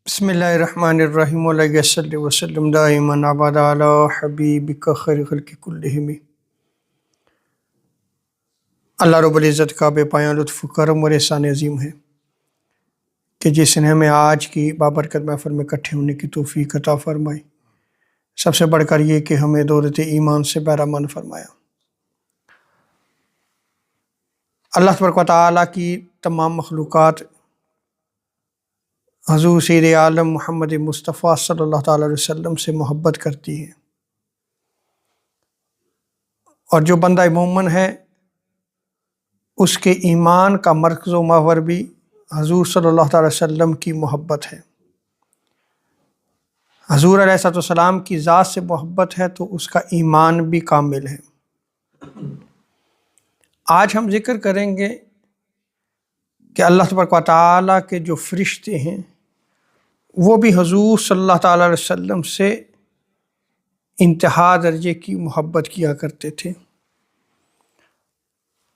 بسم اللہ الرحمن الرحیم علیہ صلی وسلم دائما ابدا علی حبیبک خیر خلق کلہم۔ اللہ رب العزت کا بے پایاں لطف و کرم اور احسان عظیم ہے کہ جس نے ہمیں آج کی بابرکت محفل میں اکٹھے ہونے کی توفیق عطا فرمائی، سب سے بڑھ کر یہ کہ ہمیں دولت ایمان سے بہرمند فرمایا۔ اللہ تبارک و تعالیٰ کی تمام مخلوقات حضور سید عالم محمد مصطفیٰ صلی اللہ تعالیٰ علیہ وسلم سے محبت کرتی ہے، اور جو بندہ مومن ہے اس کے ایمان کا مرکز و محور بھی حضور صلی اللہ تعالیٰ علیہ وسلم کی محبت ہے۔ حضور علیہ السلام کی ذات سے محبت ہے تو اس کا ایمان بھی کامل ہے۔ آج ہم ذکر کریں گے کہ اللہ تبارک و تعالیٰ کے جو فرشتے ہیں وہ بھی حضور صلی اللہ تعالیٰ علیہ وسلم سے انتہا درجے کی محبت کیا کرتے تھے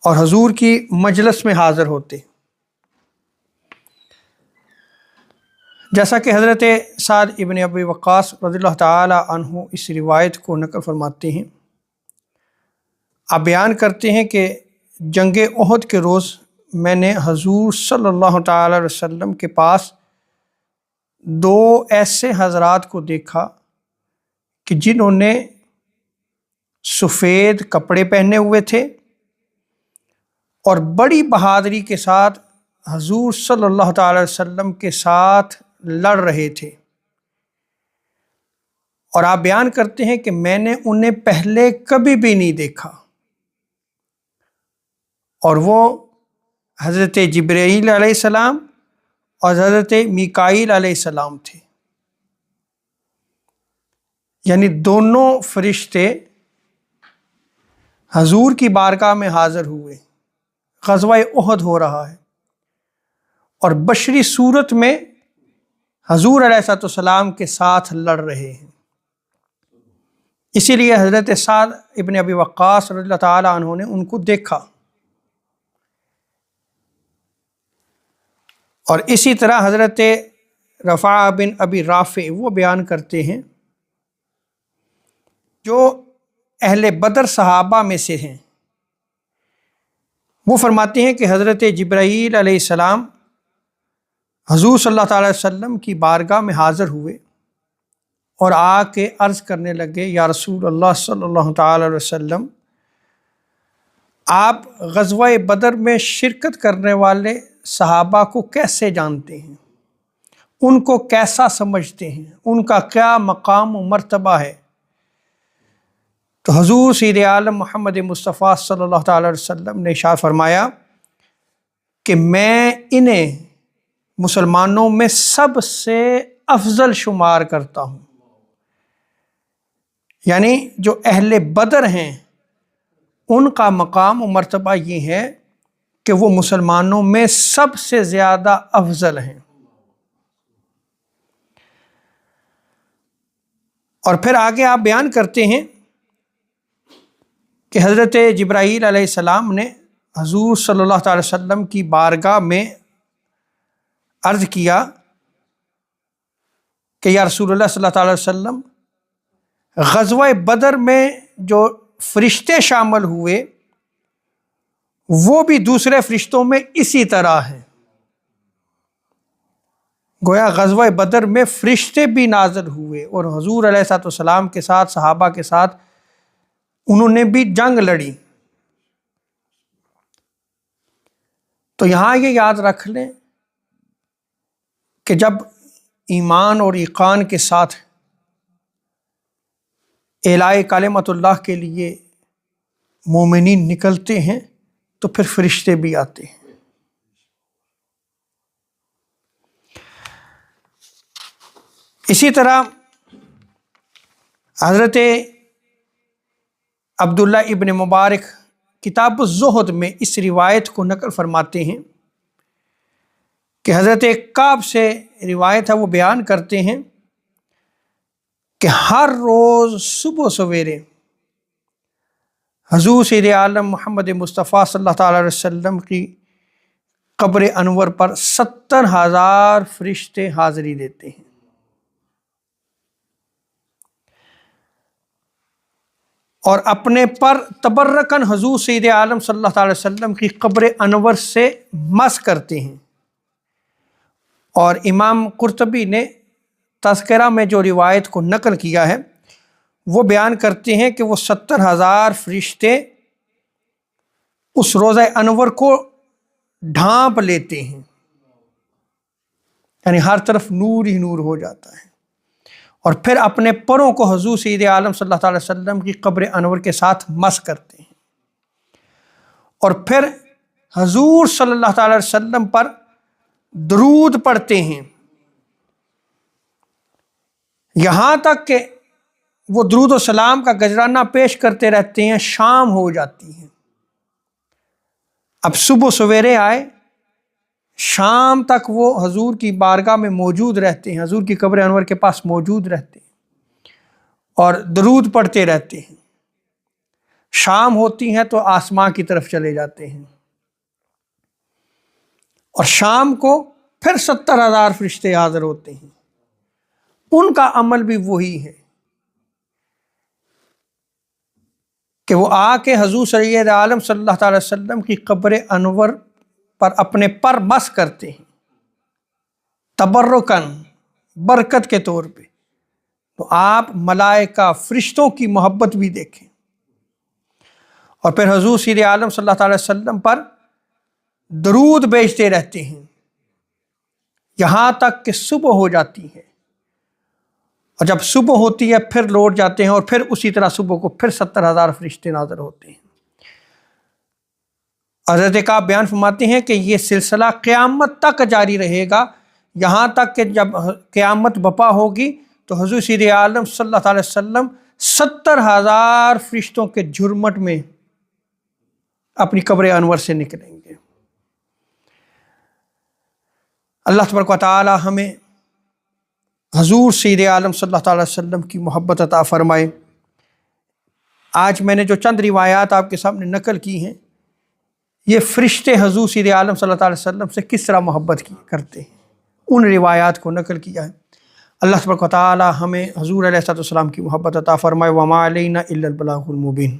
اور حضور کی مجلس میں حاضر ہوتے، جیسا کہ حضرت سعد ابن ابی وقاص رضی اللہ تعالیٰ عنہ اس روایت کو نقل فرماتے ہیں۔ آپ بیان کرتے ہیں کہ جنگ احد کے روز میں نے حضور صلی اللہ تعالیٰ علیہ وسلم کے پاس دو ایسے حضرات کو دیکھا کہ جنہوں نے سفید کپڑے پہنے ہوئے تھے اور بڑی بہادری کے ساتھ حضور صلی اللہ تعالیٰ علیہ وسلم کے ساتھ لڑ رہے تھے، اور آپ بیان کرتے ہیں کہ میں نے انہیں پہلے کبھی بھی نہیں دیکھا، اور وہ حضرت جبرائیل علیہ السلام اور حضرت میکائیل علیہ السلام تھے، یعنی دونوں فرشتے حضور کی بارگاہ میں حاضر ہوئے۔ غزوہ احد ہو رہا ہے اور بشری صورت میں حضور علیہ السلام کے ساتھ لڑ رہے ہیں۔ اسی لیے حضرت سعد ابن ابی وقاص رضی اللہ تعالیٰ عنہ نے ان کو دیکھا، اور اسی طرح حضرت رفاعہ بن ابی رافع وہ بیان کرتے ہیں جو اہل بدر صحابہ میں سے ہیں، وہ فرماتے ہیں کہ حضرت جبرائیل علیہ السلام حضور صلی اللہ تعالیٰ علیہ وسلم کی بارگاہ میں حاضر ہوئے اور آ کے عرض کرنے لگے، یا رسول اللہ صلی اللہ تعالیٰ علیہ وسلم، آپ غزوہ بدر میں شرکت کرنے والے صحابہ کو کیسے جانتے ہیں، ان کو کیسا سمجھتے ہیں، ان کا کیا مقام و مرتبہ ہے؟ تو حضور سید عالم محمد مصطفیٰ صلی اللہ تعالیٰ علیہ وسلم نے ارشاد فرمایا کہ میں انہیں مسلمانوں میں سب سے افضل شمار کرتا ہوں، یعنی جو اہل بدر ہیں ان کا مقام و مرتبہ یہ ہے کہ وہ مسلمانوں میں سب سے زیادہ افضل ہیں۔ اور پھر آگے آپ بیان کرتے ہیں کہ حضرت جبرائیل علیہ السلام نے حضور صلی اللہ تعالی وسلم کی بارگاہ میں عرض کیا کہ یا رسول اللہ صلی اللہ تعالی وسلم، غزوہ بدر میں جو فرشتے شامل ہوئے وہ بھی دوسرے فرشتوں میں اسی طرح ہیں۔ گویا غزوہ بدر میں فرشتے بھی نازل ہوئے اور حضور علیہ السلام کے ساتھ، صحابہ کے ساتھ انہوں نے بھی جنگ لڑی۔ تو یہاں یہ یاد رکھ لیں کہ جب ایمان اور ایقان کے ساتھ اعلاء کلمت اللہ کے لیے مومنین نکلتے ہیں تو پھر فرشتے بھی آتے ہیں۔ اسی طرح حضرت عبداللہ ابن مبارک کتاب الزہد میں اس روایت کو نقل فرماتے ہیں کہ حضرت کعب سے روایت ہے، وہ بیان کرتے ہیں کہ ہر روز صبح سویرے حضور سید عالم محمد مصطفیٰ صلی اللہ تعالیٰ علیہ وسلم کی قبر انور پر 70,000 فرشتے حاضری دیتے ہیں، اور اپنے پر تبرکن حضور سید عالم صلی اللہ علیہ وسلم کی قبر انور سے مس کرتے ہیں۔ اور امام قرطبی نے تذکرہ میں جو روایت کو نقل کیا ہے وہ بیان کرتے ہیں کہ وہ 70,000 فرشتے اس روضہ انور کو ڈھانپ لیتے ہیں، یعنی ہر طرف نور ہی نور ہو جاتا ہے، اور پھر اپنے پروں کو حضور سید عالم صلی اللہ علیہ وسلم کی قبر انور کے ساتھ مس کرتے ہیں، اور پھر حضور صلی اللہ علیہ وسلم پر درود پڑھتے ہیں، یہاں تک کہ وہ درود و سلام کا گجرانہ پیش کرتے رہتے ہیں۔ شام ہو جاتی ہے، اب صبح سویرے آئے، شام تک وہ حضور کی بارگاہ میں موجود رہتے ہیں، حضور کی قبر انور کے پاس موجود رہتے ہیں اور درود پڑھتے رہتے ہیں۔ شام ہوتی ہے تو آسمان کی طرف چلے جاتے ہیں، اور شام کو پھر 70,000 فرشتے حاضر ہوتے ہیں۔ ان کا عمل بھی وہی ہے کہ وہ آ کے حضور سید عالم صلی اللہ تعالی وسلم کی قبر انور پر اپنے پر مس کرتے ہیں، تبرکن، برکت کے طور پہ۔ تو آپ ملائکہ فرشتوں کی محبت بھی دیکھیں، اور پھر حضور سید عالم صلی اللہ تعالی وسلم پر درود بھیجتے رہتے ہیں یہاں تک کہ صبح ہو جاتی ہے، اور جب صبح ہوتی ہے پھر لوٹ جاتے ہیں، اور پھر اسی طرح صبح کو پھر 70,000 فرشتے نازل ہوتے ہیں۔ حضرت کعب بیان فرماتے ہیں کہ یہ سلسلہ قیامت تک جاری رہے گا، یہاں تک کہ جب قیامت بپا ہوگی تو حضور سید عالم صلی اللہ علیہ وسلم 70,000 فرشتوں کے جھرمٹ میں اپنی قبر انور سے نکلیں گے۔ اللہ تبارک و تعالی ہمیں حضور سید عالم صلی اللہ علیہ وسلم کی محبت عطا فرمائے۔ آج میں نے جو چند روایات آپ کے سامنے نقل کی ہیں، یہ فرشتے حضور سید عالم صلی اللہ علیہ وسلم سے کس طرح محبت کرتے ہیں، ان روایات کو نقل کیا ہے۔ اللہ تبارک و تعالی ہمیں حضور علیہ الصلوۃ والسلام کی محبت عطا فرمائے۔ وما علینا الا البلاغ المبین۔